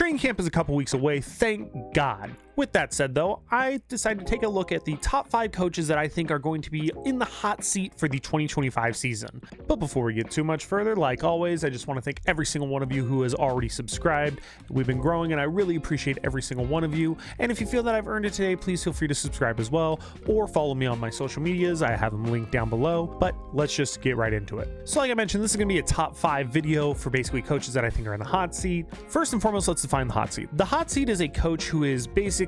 Training camp is a couple weeks away, thank God. With that said though, I decided to take a look at the top 5 coaches that I think are going to be in the hot seat for the 2025 season. But before we get too much further, like always, I just want to thank every single one of you who has already subscribed. We've been growing and I really appreciate every single one of you. And if you feel that I've earned it today, please feel free to subscribe as well, or follow me on my social medias. I have them linked down below, but let's just get right into it. So like I mentioned, this is going to be a top 5 video for basically coaches that I think are in the hot seat. First and foremost, let's define the hot seat. The hot seat is a coach who is basically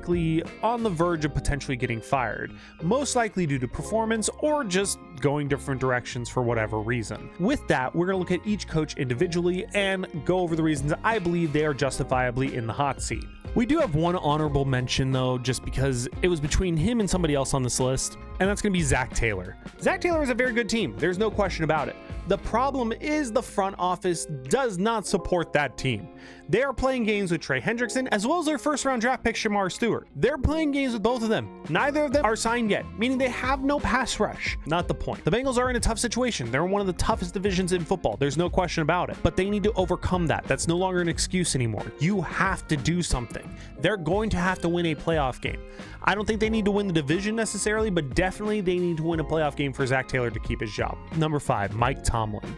on the verge of potentially getting fired, most likely due to performance or just going different directions for whatever reason. With that, we're going to look at each coach individually and go over the reasons I believe they are justifiably in the hot seat. We do have one honorable mention though, just because it was between him and somebody else on this list, and that's going to be Zac Taylor. Zac Taylor is a very good team. There's no question about it. The problem is the front office does not support that team. They are playing games with Trey Hendrickson as well as their first round draft pick Shamar Stewart. They're playing games with both of them. Neither of them are signed yet, meaning they have no pass rush. Not the point. The Bengals are in a tough situation. They're in one of the toughest divisions in football. There's no question about it, but they need to overcome that. That's no longer an excuse anymore. You have to do something. They're going to have to win a playoff game. I don't think they need to win the division necessarily, but definitely they need to win a playoff game for Zac Taylor to keep his job. Number 5, Mike Tomlin.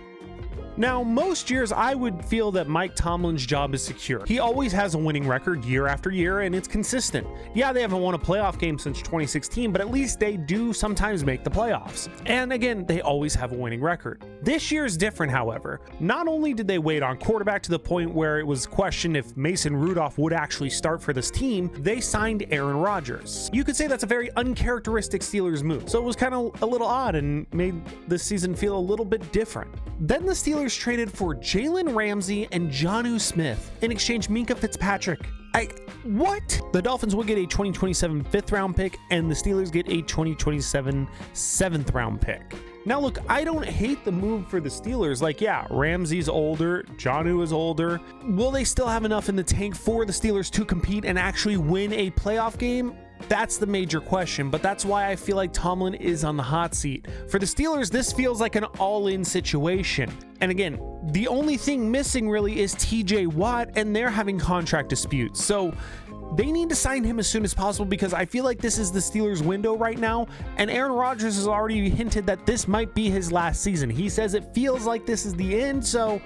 Now, most years I would feel that Mike Tomlin's job is secure. He always has a winning record year after year, and it's consistent. Yeah, they haven't won a playoff game since 2016, but at least they do sometimes make the playoffs. And again, they always have a winning record. This year is different, however. Not only did they wait on quarterback to the point where it was questioned if Mason Rudolph would actually start for this team, they signed Aaron Rodgers. You could say that's a very uncharacteristic Steelers move, so it was kind of a little odd and made this season feel a little bit different. Then the Steelers traded for Jalen Ramsey and Jonnu Smith. In exchange, Minkah Fitzpatrick. What? The Dolphins will get a 2027 5th round pick and the Steelers get a 2027 7th round pick. Now look, I don't hate the move for the Steelers. Like, yeah, Ramsey's older, Jonnu is older. Will they still have enough in the tank for the Steelers to compete and actually win a playoff game? That's the major question, but that's why I feel like Tomlin is on the hot seat. For the Steelers, this feels like an all-in situation. And again, the only thing missing really is TJ Watt, and they're having contract disputes. So they need to sign him as soon as possible because I feel like this is the Steelers' window right now, and Aaron Rodgers has already hinted that this might be his last season. He says it feels like this is the end, so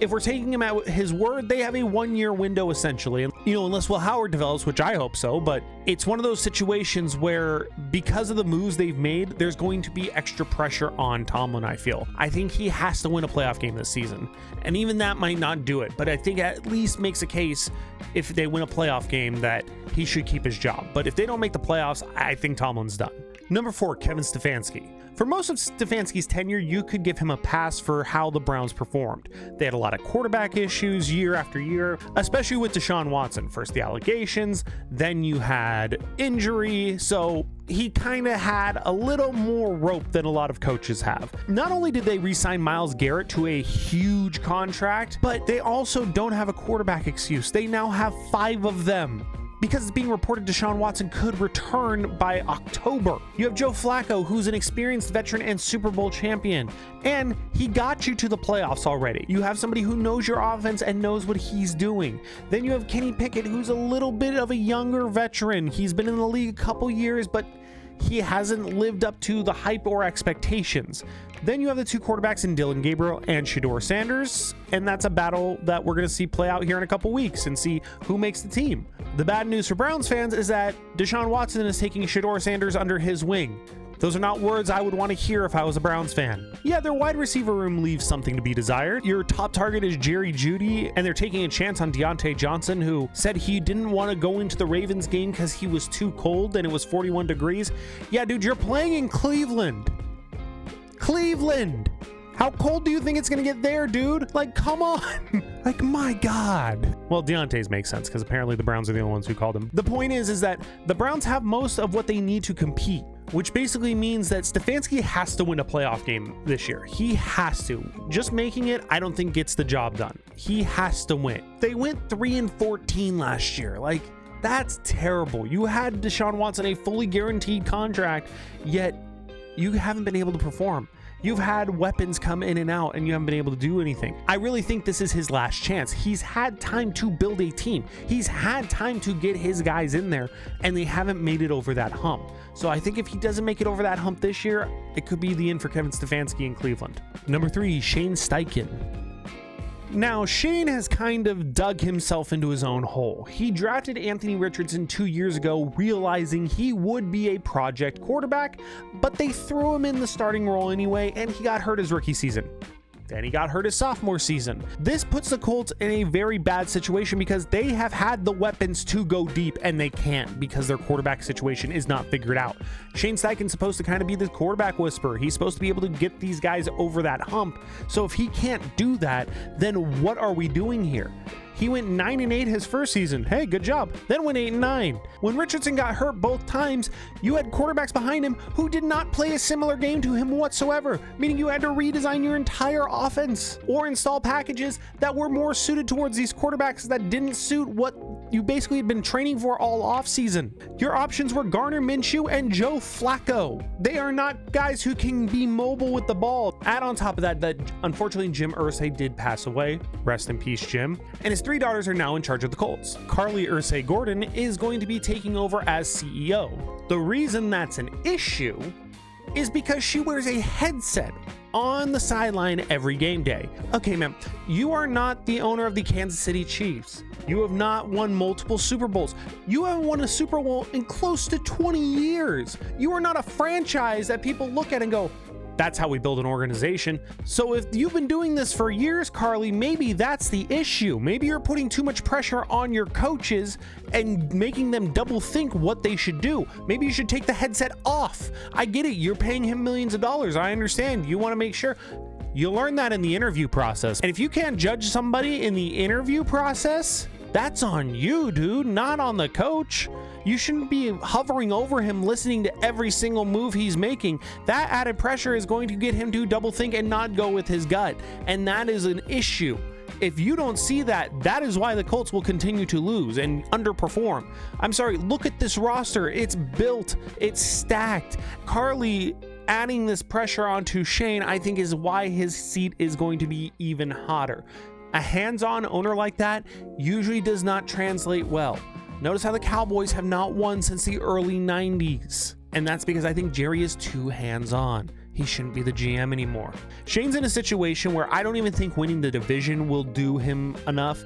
if we're taking him at his word, they have a 1-year window essentially. Unless Will Howard develops, which I hope so, but it's one of those situations where because of the moves they've made, there's going to be extra pressure on Tomlin, I feel. I think he has to win a playoff game this season, and even that might not do it, but I think at least makes a case if they win a playoff game that he should keep his job. But if they don't make the playoffs, I think Tomlin's done. Number 4, Kevin Stefanski. For most of Stefanski's tenure, you could give him a pass for how the Browns performed. They had a lot of quarterback issues year after year, especially with Deshaun Watson. First the allegations, then you had injury, so he kind of had a little more rope than a lot of coaches have. Not only did they re-sign Myles Garrett to a huge contract, but they also don't have a quarterback excuse. They now have 5 of them, because it's being reported Deshaun Watson could return by October. You have Joe Flacco, who's an experienced veteran and Super Bowl champion, and he got you to the playoffs already. You have somebody who knows your offense and knows what he's doing. Then you have Kenny Pickett, who's a little bit of a younger veteran. He's been in the league a couple years, but he hasn't lived up to the hype or expectations. Then you have the 2 quarterbacks in Dylan Gabriel and Shedeur Sanders, and that's a battle that we're going to see play out here in a couple weeks and see who makes the team. The bad news for Browns fans is that Deshaun Watson is taking Shedeur Sanders under his wing. Those are not words I would want to hear if I was a Browns fan. Yeah, their wide receiver room leaves something to be desired. Your top target is Jerry Jeudy, and they're taking a chance on Deontay Johnson, who said he didn't want to go into the Ravens game because he was too cold and it was 41 degrees. Yeah, dude, you're playing in Cleveland. Cleveland! How cold do you think it's going to get there, dude? Like, come on. Like, my God. Well, Deontay's makes sense because apparently the Browns are the only ones who called him. The point is that the Browns have most of what they need to compete, which basically means that Stefanski has to win a playoff game this year. He has to. Just making it, I don't think gets the job done. He has to win. They went 3-14 last year. Like, that's terrible. You had Deshaun Watson a fully guaranteed contract, yet you haven't been able to perform. You've had weapons come in and out and you haven't been able to do anything. I really think this is his last chance. He's had time to build a team. He's had time to get his guys in there, and they haven't made it over that hump. So I think if he doesn't make it over that hump this year, it could be the end for Kevin Stefanski in Cleveland. Number 3, Shane Steichen. Now, Shane has kind of dug himself into his own hole. He drafted Anthony Richardson 2 years ago, realizing he would be a project quarterback, but they threw him in the starting role anyway, and he got hurt his rookie season. Then he got hurt his sophomore season. This puts the Colts in a very bad situation because they have had the weapons to go deep and they can't because their quarterback situation is not figured out. Shane Steichen's supposed to kind of be the quarterback whisperer. He's supposed to be able to get these guys over that hump. So if he can't do that, then what are we doing here? He went 9-8 his first season. Hey, good job. Then went 8-9. When Richardson got hurt both times, you had quarterbacks behind him who did not play a similar game to him whatsoever, meaning you had to redesign your entire offense or install packages that were more suited towards these quarterbacks that didn't suit what you basically had been training for all offseason. Your options were Gardner Minshew and Joe Flacco. They are not guys who can be mobile with the ball. Add on top of that unfortunately Jim Irsay did pass away. Rest in peace, Jim. And his 3 daughters are now in charge of the Colts. Carly Irsay Gordon is going to be taking over as CEO. The reason that's an issue is because she wears a headset on the sideline every game day. Okay, ma'am, you are not the owner of the Kansas City Chiefs. You have not won multiple Super Bowls. You haven't won a Super Bowl in close to 20 years. You are not a franchise that people look at and go, that's how we build an organization. So if you've been doing this for years, Carly, maybe that's the issue. Maybe you're putting too much pressure on your coaches and making them double think what they should do. Maybe you should take the headset off. I get it. You're paying him millions of dollars. I understand. You want to make sure. You learn that in the interview process. And if you can't judge somebody in the interview process, that's on you, dude, not on the coach. You shouldn't be hovering over him, listening to every single move he's making. That added pressure is going to get him to double think and not go with his gut. And that is an issue. If you don't see that, that is why the Colts will continue to lose and underperform. I'm sorry, look at this roster. It's built, it's stacked. Carly adding this pressure onto Shane, I think, is why his seat is going to be even hotter. A hands-on owner like that usually does not translate well. Notice how the Cowboys have not won since the early 90s. And that's because I think Jerry is too hands-on. He shouldn't be the GM anymore. Shane's in a situation where I don't even think winning the division will do him enough.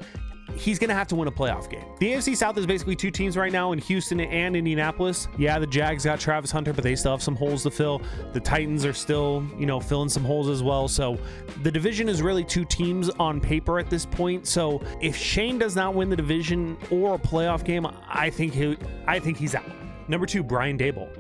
He's going to have to win a playoff game. The AFC South is basically 2 teams right now in Houston and Indianapolis. Yeah, the Jags got Travis Hunter, but they still have some holes to fill. The Titans are still, filling some holes as well. So the division is really 2 teams on paper at this point. So if Shane does not win the division or a playoff game, I think he's out. Number 2, Brian Daboll.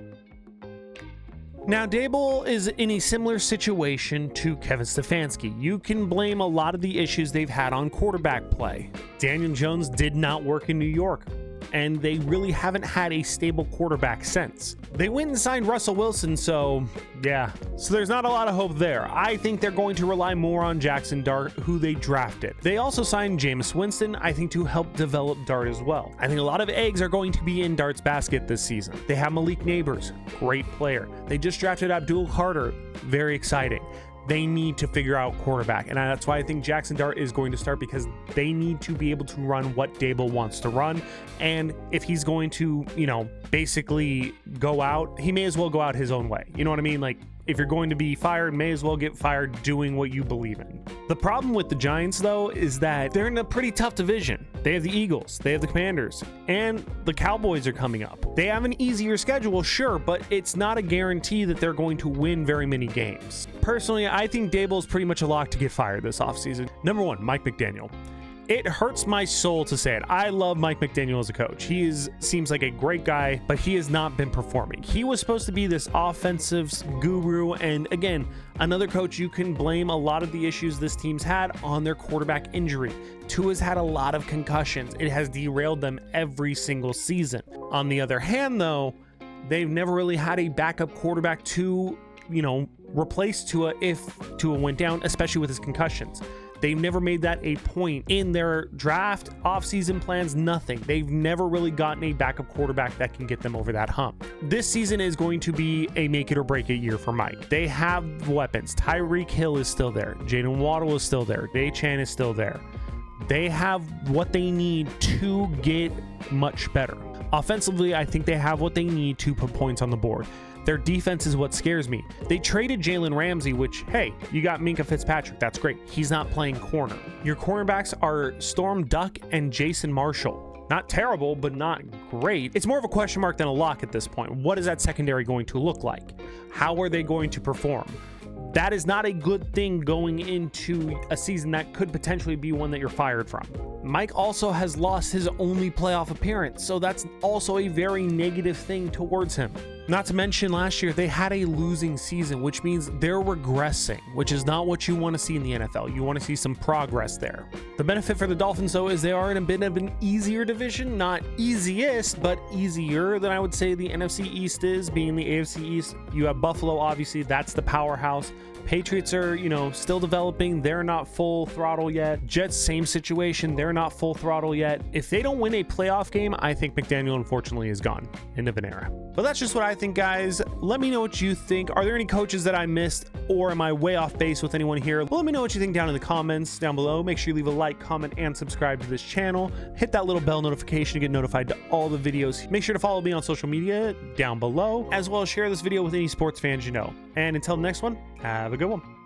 Now, Daboll is in a similar situation to Kevin Stefanski. You can blame a lot of the issues they've had on quarterback play. Daniel Jones did not work in New York, and they really haven't had a stable quarterback since. They went and signed Russell Wilson, so there's not a lot of hope there. I think they're going to rely more on Jackson Dart, who they drafted. They also signed Jameis Winston, I think, to help develop Dart as well. I think a lot of eggs are going to be in Dart's basket this season. They have Malik Neighbors, great player. They just drafted Abdul Carter, very exciting. They need to figure out quarterback. And that's why I think Jackson Dart is going to start, because they need to be able to run what Daboll wants to run. And if he's going to, basically go out, he may as well go out his own way. You know what I mean? Like, if you're going to be fired, may as well get fired doing what you believe in. The problem with the Giants, though, is that they're in a pretty tough division. They have the Eagles, they have the Commanders, and the Cowboys are coming up. They have an easier schedule, sure, but it's not a guarantee that they're going to win very many games. Personally, I think Daboll is pretty much a lock to get fired this offseason. Number 1, Mike McDaniel. It hurts my soul to say it. I love Mike McDaniel as a coach. He seems like a great guy, but he has not been performing. He was supposed to be this offensive guru, and again, another coach you can blame a lot of the issues this team's had on their quarterback injury. Tua's had a lot of concussions. It has derailed them every single season. On the other hand, though, they've never really had a backup quarterback to, replace Tua if Tua went down, especially with his concussions. They've never made that a point in their draft, offseason plans, nothing. They've never really gotten a backup quarterback that can get them over that hump. This season is going to be a make it or break it year for Mike. They have weapons. Tyreek Hill is still there. Jalen Waddle is still there. Day Chan is still there. They have what they need to get much better. Offensively, I think they have what they need to put points on the board. Their defense is what scares me. They traded Jalen Ramsey, which, hey, you got Minkah Fitzpatrick. That's great. He's not playing corner. Your cornerbacks are Storm Duck and Jason Marshall. Not terrible, but not great. It's more of a question mark than a lock at this point. What is that secondary going to look like? How are they going to perform? That is not a good thing going into a season that could potentially be one that you're fired from. Mike also has lost his only playoff appearance, so that's also a very negative thing towards him. Not to mention last year, they had a losing season, which means they're regressing, which is not what you want to see in the NFL. You want to see some progress there. The benefit for the Dolphins, though, is they are in a bit of an easier division. Not easiest, but easier than I would say the NFC East is, being the AFC East. You have Buffalo, obviously, that's the powerhouse. Patriots are, still developing. They're not full throttle yet. Jets, same situation. They're not full throttle yet. If they don't win a playoff game, I think McDaniel, unfortunately, is gone. End of an era. But that's just what I think, guys. Let me know what you think. Are there any coaches that I missed, or am I way off base with anyone here? Well, let me know what you think down in the comments down below. Make sure you leave a like, comment, and subscribe to this channel. Hit that little bell notification to get notified to all the videos. Make sure to follow me on social media down below, as well as share this video with any sports fans you know. And until the next one, have a good one.